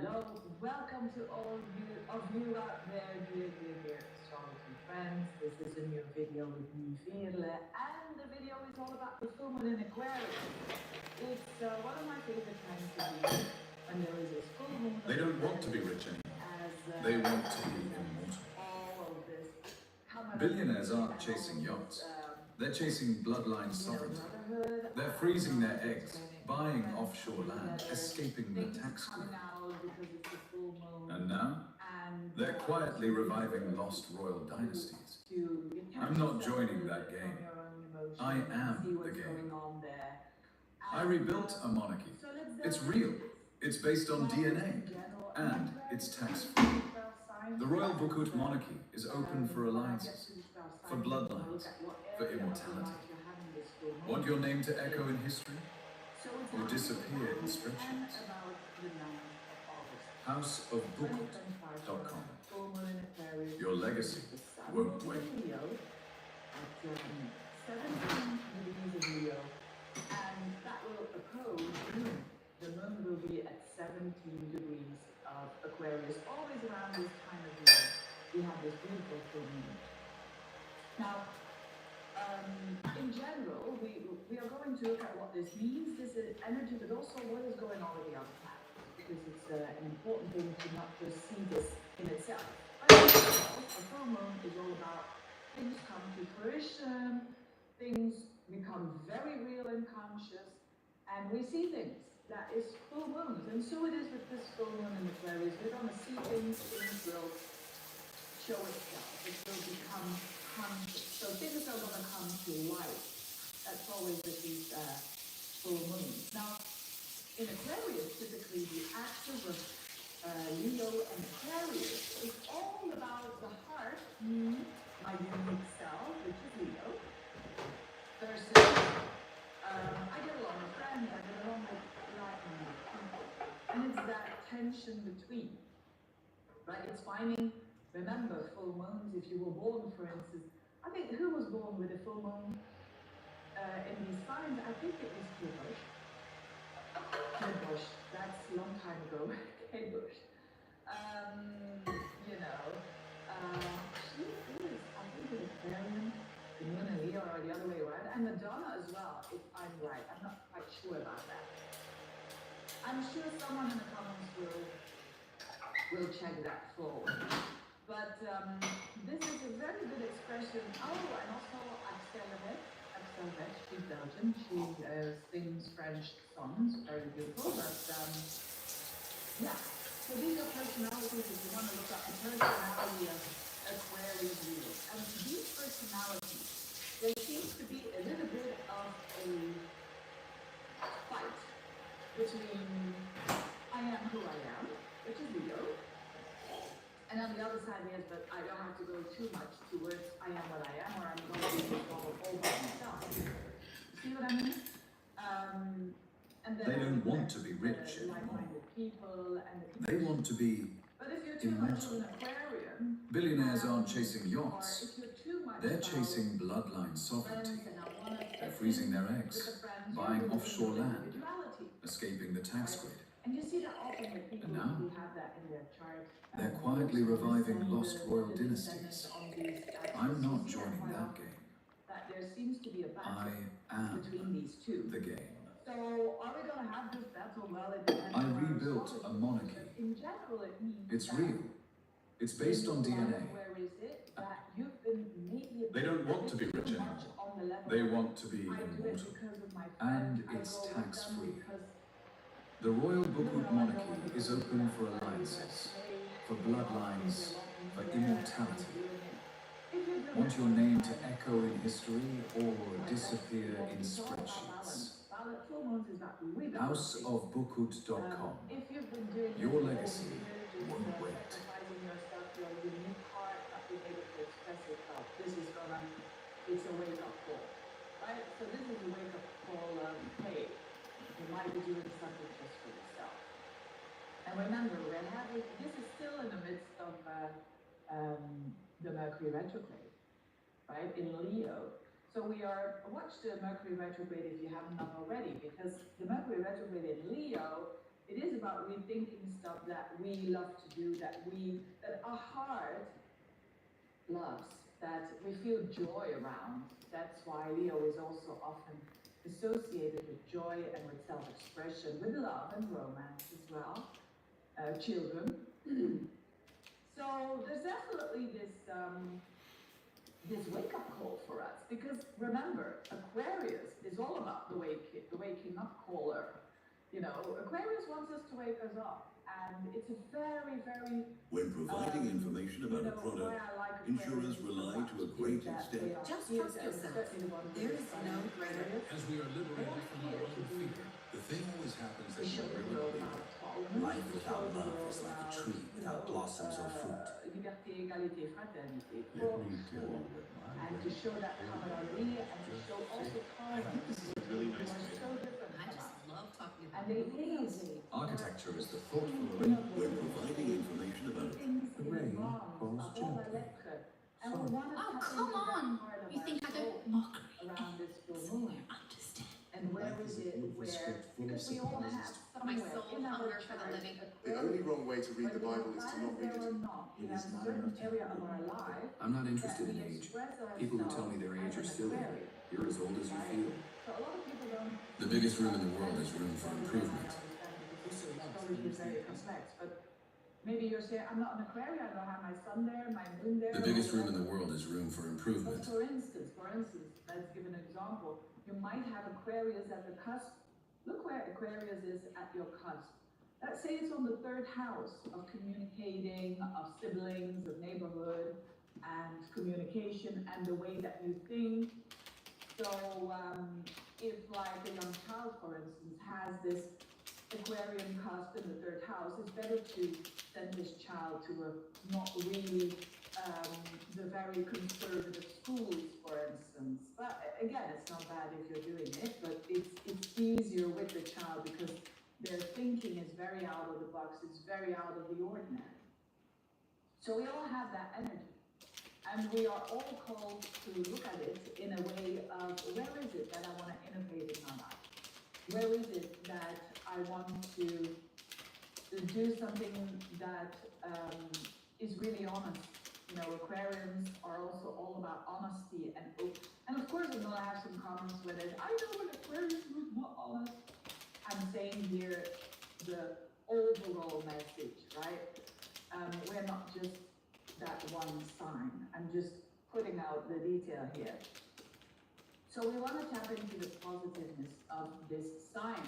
Hello, welcome to all of you out there, dear astrology friends. This is a new video with me, Veerle, and the video is all about the full moon in Aquarius. It's one of my favorite times to be when there is a full moon. They don't want to be rich anymore. They want to be immortal. All of this. Billionaires aren't chasing yachts. They're chasing bloodline sovereignty. They're freezing their eggs, buying offshore land, escaping the tax code. And now, they're quietly reviving lost royal dynasties. I'm not joining that game. I am the game. I rebuilt a monarchy. It's real. It's based on DNA. And it's tax-free. The Royal Bukut monarchy is open for alliances, for bloodlines, for immortality. Want your name to echo in history? Or disappear in spreadsheets? houseofbukut.com. Your legacy won't wait. 17 Leo, and that will oppose the moon. The moon will be at 17 degrees of Aquarius, always around this time of year. We have this beautiful full moon. Now, in general, we are going to look at what this means, this energy, but also what is going on with the other planets, because it's an important thing to not just see this in itself. But in itself, a full moon is all about things come to fruition, things become very real and conscious, and we see things. That is full moons, and so it is with this full moon in Aquarius. We're going to see things will show itself, it will become conscious. So things are going to come to light. That's always with these full moons. Now, in Aquarius, typically the axis of Leo and Aquarius is all about the heart, me, my unique self, which is Leo, versus I get along with friends, I get along with like-minded people, and it's that tension between, right? It's finding, remember, full moons, if you were born, for instance, I think, who was born with a full moon in these signs? I think it was Kate Bush, that's a long time ago, Kate Bush. You know, she is, I think, an Aquarian, the moon and Leo are the other way around, and Madonna as well, if I'm right. I'm not quite sure about that. I'm sure someone in the comments will check that forward. But this is a very good expression. Oh, and also Axelvet, she's Belgian. She sings French songs, very beautiful. But yeah, so these are personalities. If you want to look at the personality of Aquarius Leo, and these personalities, there seems to be a little bit of a fight between I am who I am, which is Leo, and on the other side, yes, but I don't have to go too much towards I am what I am, or I'm going to be all by myself. See what I mean? And then they don't want to be rich anymore. People and they want to be immortal. Billionaires aren't chasing yachts. They're chasing bloodline sovereignty. They're freezing their eggs, buying offshore land, escaping the tax grid. And you see that often with people who have that in their chart. They're quietly reviving lost royal dynasties. I'm not joining that game. That there seems to be a battle between these two. The game. So are we going to have this battle? Well, it depends. I rebuilt a monarchy. In general, it means it's real. It's based on DNA. Where is it that you've been maybe they don't want to be rich anymore. They want to be immortal. And it's tax-free. The Royal Bukut monarchy is open for alliances, for bloodlines, for immortality. Want your name to echo in history or disappear in spreadsheets? houseofbukut.com. Your legacy won't wait. It's a wake-up call, right? So this is a wake-up call of, hey, you might be doing something just for yourself. And remember, this is still in the midst of the Mercury retrograde, right, in Leo. So watch the Mercury retrograde if you haven't done already, because the Mercury retrograde in Leo It is about rethinking stuff that we love to do, that our heart loves, that we feel joy around. That's why Leo is also often associated with joy and with self-expression, with love and romance as well, children. So there's definitely this wake-up call for us, because remember, Aquarius is all about the waking up caller. You know, Aquarius wants us to wake us up, and it's a very, very... When providing information about a product, insurers rely to a great extent. Just trust yourself. There is no greater. As we are liberated from our own fear, The thing always happens that you really believe. Life without love is like a tree without blossoms or fruit. Liberté, égalité, fraternité. Let me tell you what And to show that camaraderie, and to show also tolerance. This is a really nice We're way. so different I from just us. love talking And about they it. need Architecture is the thoughtful When providing information about things in rain bonds, falls of all the gently. lettres. And we want to Oh, tap come into that on! part of You our think I soul don't mockery? around this full So moon. I understand. And where is it where, because we all have My somewhere soul in our hunger for the chart living. The only wrong way to read the Bible is to not read it. We have a certain area of our life I'm not that interested we in age. express People who tell me their ourselves age are as an silly. Aquarius, You're as old as you right? feel. So a lot of people don't. The biggest room in the world is room for improvement. Astrology is very complex, but maybe you're saying, I'm not an Aquarian, I don't have my sun there, my moon there. The biggest room in the world is room for But improvement. for instance, let's give an example. You might have Aquarius at the cusp. Look where Aquarius is at your cusp. Let's say it's on the third house of communicating, of siblings, of neighborhood, and communication, and the way that you think. So, if like a young child, for instance, has this Aquarian cusp in the third house, it's better to send this child to a not really the very conservative schools, for instance. But again, it's not bad if you're doing it, but it's easier with the child because their thinking is very out of the box, it's very out of the ordinary. So we all have that energy. And we are all called to look at it in a way of, where is it that I want to innovate in my life? Where is it that I want to do something that is really honest? You know, Aquarians are also all about honesty and open. And of course, I'm going to have some comments with it. I know an Aquarius who's not honest. I'm saying here the overall message, right? We're not just that one sign. I'm just putting out the detail here. So we want to tap into the positiveness of this sign.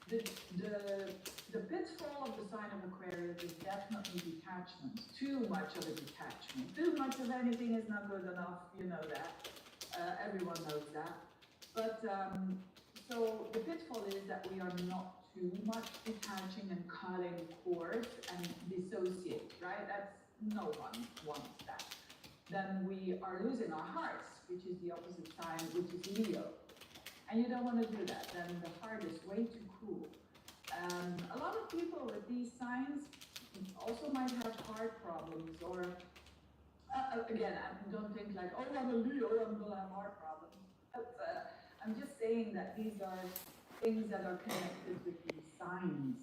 The pitfall of the sign of Aquarius is definitely detachment. Too much of a detachment. Too much of anything is not good enough, you know that. Everyone knows that. But so the pitfall is that we are not too much detaching and cutting cords and dissociate, right? That's no one wants that. Then we are losing our hearts, which is the opposite sign, which is Leo. And you don't want to do that. Then the heart is way too cruel. A lot of people with these signs also might have heart problems, or again, I don't think like, oh, I'm a Leo, I'm gonna have heart problems. But I'm just saying that these are things that are connected with these signs.